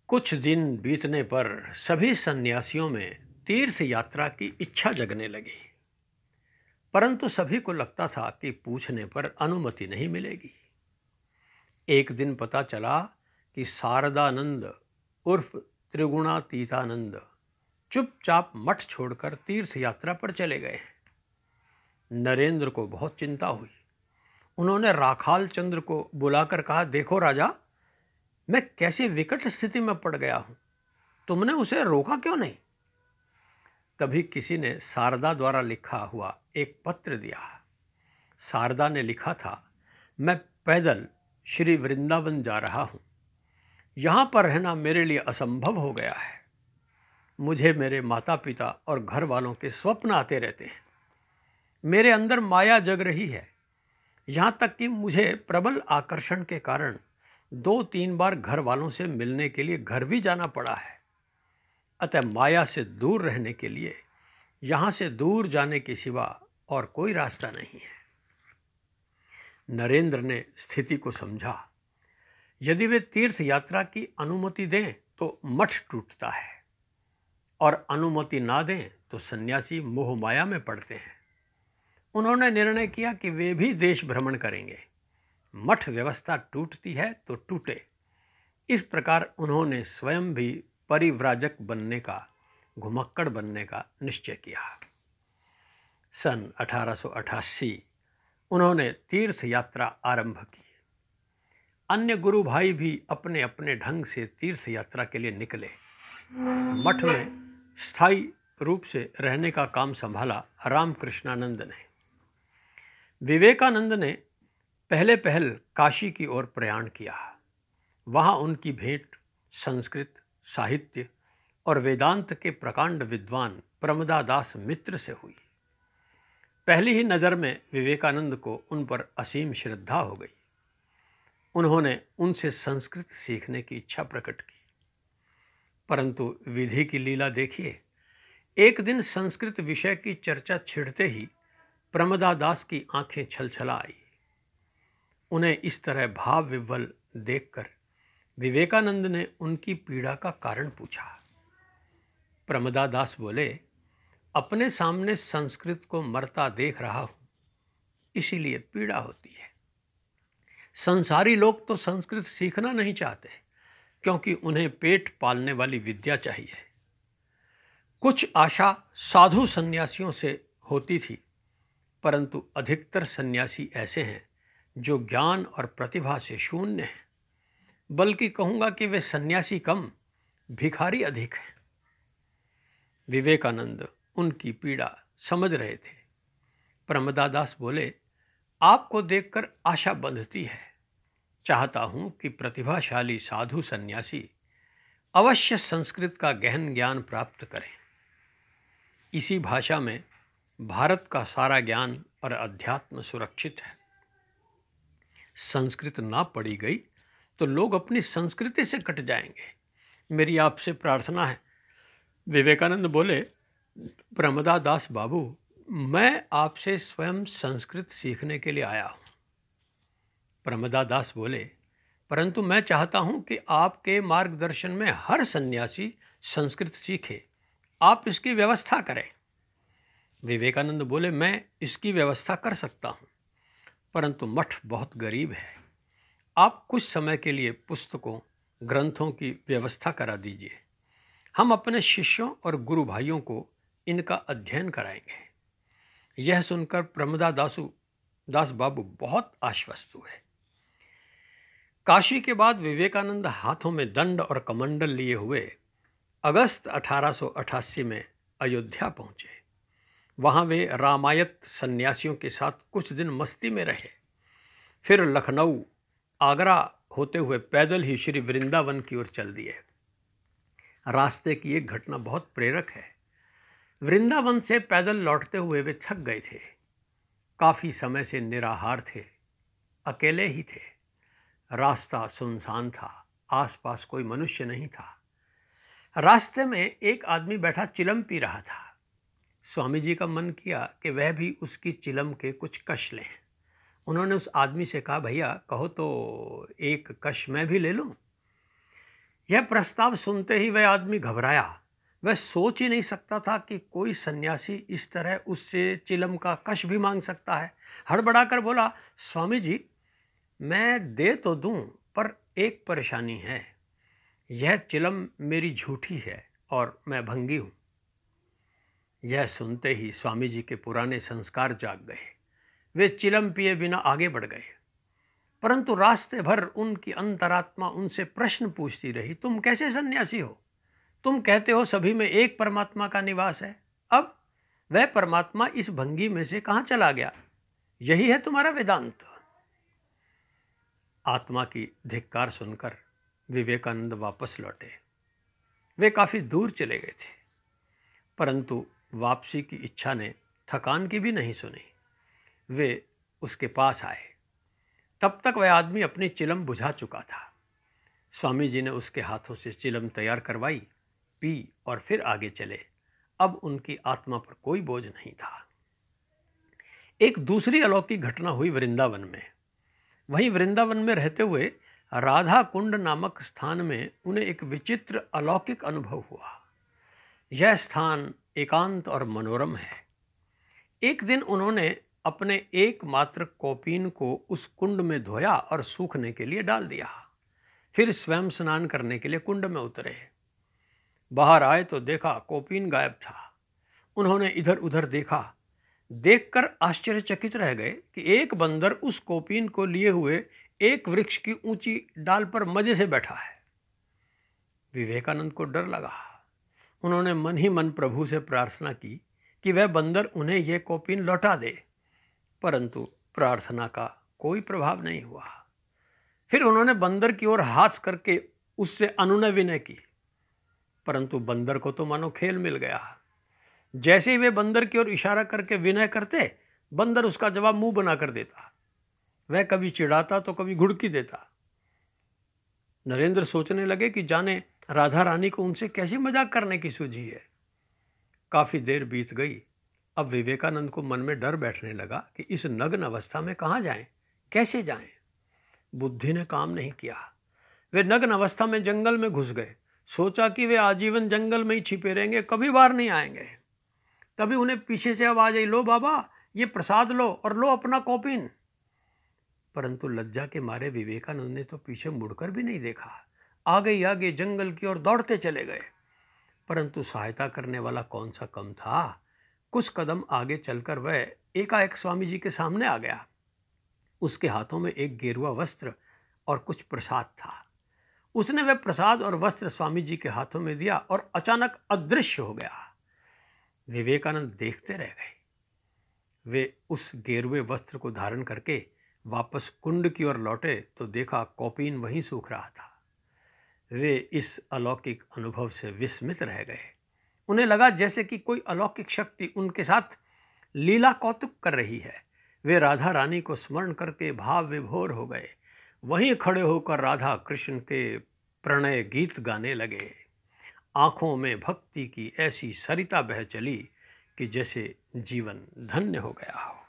कुछ दिन बीतने पर सभी सन्यासियों में तीर्थ यात्रा की इच्छा जगने लगी, परंतु सभी को लगता था कि पूछने पर अनुमति नहीं मिलेगी। एक दिन पता चला कि शारदानंद उर्फ त्रिगुणातीतानंद चुपचाप मठ छोड़कर तीर्थ यात्रा पर चले गए हैं। नरेंद्र को बहुत चिंता हुई। उन्होंने राखाल चंद्र को बुलाकर कहा, देखो राजा, मैं कैसी विकट स्थिति में पड़ गया हूं, तुमने उसे रोका क्यों नहीं? तभी किसी ने शारदा द्वारा लिखा हुआ एक पत्र दिया। शारदा ने लिखा था, मैं पैदल श्री वृंदावन जा रहा हूं, यहां पर रहना मेरे लिए असंभव हो गया है। मुझे मेरे माता पिता और घर वालों के स्वप्न आते रहते हैं। मेरे अंदर माया जग रही है, यहां तक कि मुझे प्रबल आकर्षण के कारण 2-3 बार घर वालों से मिलने के लिए घर भी जाना पड़ा है। अतः माया से दूर रहने के लिए यहां से दूर जाने के सिवा और कोई रास्ता नहीं है। नरेंद्र ने स्थिति को समझा। यदि वे तीर्थ यात्रा की अनुमति दें तो मठ टूटता है, और अनुमति ना दें तो सन्यासी मोह माया में पड़ते हैं। उन्होंने निर्णय किया कि वे भी देश भ्रमण करेंगे। मठ व्यवस्था टूटती है तो टूटे, इस प्रकार उन्होंने स्वयं भी परिव्राजक बनने का, घुमक्कड़ बनने का निश्चय किया। सन 1888 उन्होंने तीर्थ यात्रा आरंभ की। अन्य गुरु भाई भी अपने अपने ढंग से तीर्थ यात्रा के लिए निकले। मठ में स्थायी रूप से रहने का काम संभाला रामकृष्णानंद ने। विवेकानंद ने पहले पहल काशी की ओर प्रयाण किया। वहां उनकी भेंट संस्कृत, साहित्य और वेदांत के प्रकांड विद्वान प्रमदादास मित्र से हुई। पहली ही नज़र में विवेकानंद को उन पर असीम श्रद्धा हो गई। उन्होंने उनसे संस्कृत सीखने की इच्छा प्रकट की, परंतु विधि की लीला देखिए। एक दिन संस्कृत विषय की चर्चा छिड़ते ही प्रमदादास की आंखें छलछला आई। उन्हें इस तरह भाव विह्वल देखकर विवेकानंद ने उनकी पीड़ा का कारण पूछा। प्रमदादास बोले, अपने सामने संस्कृत को मरता देख रहा हूं, इसीलिए पीड़ा होती है। संसारी लोग तो संस्कृत सीखना नहीं चाहते, क्योंकि उन्हें पेट पालने वाली विद्या चाहिए। कुछ आशा साधु सन्यासियों से होती थी, परंतु अधिकतर सन्यासी ऐसे हैं जो ज्ञान और प्रतिभा से शून्य हैं। बल्कि कहूंगा कि वे सन्यासी कम, भिखारी अधिक हैं। विवेकानंद उनकी पीड़ा समझ रहे थे। प्रमदादास बोले, आपको देखकर आशा बंधती है। चाहता हूं कि प्रतिभाशाली साधु सन्यासी अवश्य संस्कृत का गहन ज्ञान प्राप्त करें। इसी भाषा में भारत का सारा ज्ञान और अध्यात्म सुरक्षित है। संस्कृत ना पढ़ी गई तो लोग अपनी संस्कृति से कट जाएंगे। मेरी आपसे प्रार्थना है। विवेकानंद बोले, प्रमदादास बाबू, मैं आपसे स्वयं संस्कृत सीखने के लिए आया हूं। प्रमदादास बोले, परंतु मैं चाहता हूं कि आपके मार्गदर्शन में हर सन्यासी संस्कृत सीखे। आप इसकी व्यवस्था करें। विवेकानंद बोले, मैं इसकी व्यवस्था कर सकता हूं, परंतु मठ बहुत गरीब है। आप कुछ समय के लिए पुस्तकों, ग्रंथों की व्यवस्था करा दीजिए। हम अपने शिष्यों और गुरु भाइयों को इनका अध्ययन कराएंगे। यह सुनकर प्रमदादास बाबू बहुत आश्वस्त हुए। काशी के बाद विवेकानंद हाथों में दंड और कमंडल लिए हुए अगस्त 1888 में अयोध्या पहुंचे। वहां वे रामायत सन्यासियों के साथ कुछ दिन मस्ती में रहे। फिर लखनऊ, आगरा होते हुए पैदल ही श्री वृंदावन की ओर चल दिए। रास्ते की एक घटना बहुत प्रेरक है। वृंदावन से पैदल लौटते हुए वे थक गए थे। काफी समय से निराहार थे, अकेले ही थे। रास्ता सुनसान था, आसपास कोई मनुष्य नहीं था। रास्ते में एक आदमी बैठा चिलम पी रहा था। स्वामी जी का मन किया कि वह भी उसकी चिलम के कुछ कश लें। उन्होंने उस आदमी से कहा, भैया कहो तो एक कश मैं भी ले लूं। यह प्रस्ताव सुनते ही वह आदमी घबराया। वह सोच ही नहीं सकता था कि कोई सन्यासी इस तरह उससे चिलम का कश भी मांग सकता है। हड़बड़ाकर बोला, स्वामी जी, मैं दे तो दूं, पर एक परेशानी है। यह चिलम मेरी झूठी है और मैं भंगी हूं। यह सुनते ही स्वामी जी के पुराने संस्कार जाग गए। वे चिलम पिए बिना आगे बढ़ गए, परंतु रास्ते भर उनकी अंतरात्मा उनसे प्रश्न पूछती रही। तुम कैसे सन्यासी हो? तुम कहते हो सभी में एक परमात्मा का निवास है। अब वह परमात्मा इस भंगी में से कहां चला गया? यही है तुम्हारा वेदांत? आत्मा की धिक्कार सुनकर विवेकानंद वापस लौटे। वे काफी दूर चले गए थे, परंतु वापसी की इच्छा ने थकान की भी नहीं सुनी। वे उसके पास आए। तब तक वह आदमी अपनी चिलम बुझा चुका था। स्वामी जी ने उसके हाथों से चिलम तैयार करवाई, पी और फिर आगे चले। अब उनकी आत्मा पर कोई बोझ नहीं था। एक दूसरी अलौकिक घटना हुई वृंदावन में। वहीं वृंदावन में रहते हुए राधा कुंड नामक स्थान में उन्हें एक विचित्र अलौकिक अनुभव हुआ। यह स्थान एकांत और मनोरम है। एक दिन उन्होंने अपने एकमात्र कौपीन को उस कुंड में धोया और सूखने के लिए डाल दिया। फिर स्वयं स्नान करने के लिए कुंड में उतरे। बाहर आए तो देखा कौपीन गायब था। उन्होंने इधर उधर देखा। देखकर आश्चर्यचकित रह गए कि एक बंदर उस कौपीन को लिए हुए एक वृक्ष की ऊंची डाल पर मजे से बैठा है। विवेकानंद को डर लगा। उन्होंने मन ही मन प्रभु से प्रार्थना की कि वह बंदर उन्हें यह कौपीन लौटा दे, परंतु प्रार्थना का कोई प्रभाव नहीं हुआ। फिर उन्होंने बंदर की ओर हाथ करके उससे अनुनय विनय की, परंतु बंदर को तो मानो खेल मिल गया। जैसे ही वे बंदर की ओर इशारा करके विनय करते, बंदर उसका जवाब मुंह बना कर देता। वह कभी चिढ़ाता तो कभी घुड़की देता। नरेंद्र सोचने लगे कि जाने राधा रानी को उनसे कैसी मजाक करने की सूझी है। काफी देर बीत गई। अब विवेकानंद को मन में डर बैठने लगा कि इस नग्न अवस्था में कहाँ जाएं, कैसे जाएं। बुद्धि ने काम नहीं किया। वे नग्न अवस्था में जंगल में घुस गए। सोचा कि वे आजीवन जंगल में ही छिपे रहेंगे, कभी बाहर नहीं आएंगे। तभी उन्हें पीछे से आवाज आई, लो बाबा, ये प्रसाद लो और लो अपना कौपीन। परंतु लज्जा के मारे विवेकानंद ने तो पीछे मुड़कर भी नहीं देखा। आगे आगे जंगल की ओर दौड़ते चले गए, परंतु सहायता करने वाला कौन सा कम था। कुछ कदम आगे चलकर वह एकाएक स्वामी जी के सामने आ गया। उसके हाथों में एक गेरुआ वस्त्र और कुछ प्रसाद था। उसने वह प्रसाद और वस्त्र स्वामी जी के हाथों में दिया और अचानक अदृश्य हो गया। विवेकानंद देखते रह गए। वे उस गेरुए वस्त्र को धारण करके वापस कुंड की ओर लौटे तो देखा कौपीन वहीं सूख रहा था। वे इस अलौकिक अनुभव से विस्मित रह गए। उन्हें लगा जैसे कि कोई अलौकिक शक्ति उनके साथ लीला कौतुक कर रही है। वे राधा रानी को स्मरण करके भाव विभोर हो गए। वहीं खड़े होकर राधा कृष्ण के प्रणय गीत गाने लगे। आंखों में भक्ति की ऐसी सरिता बह चली कि जैसे जीवन धन्य हो गया हो।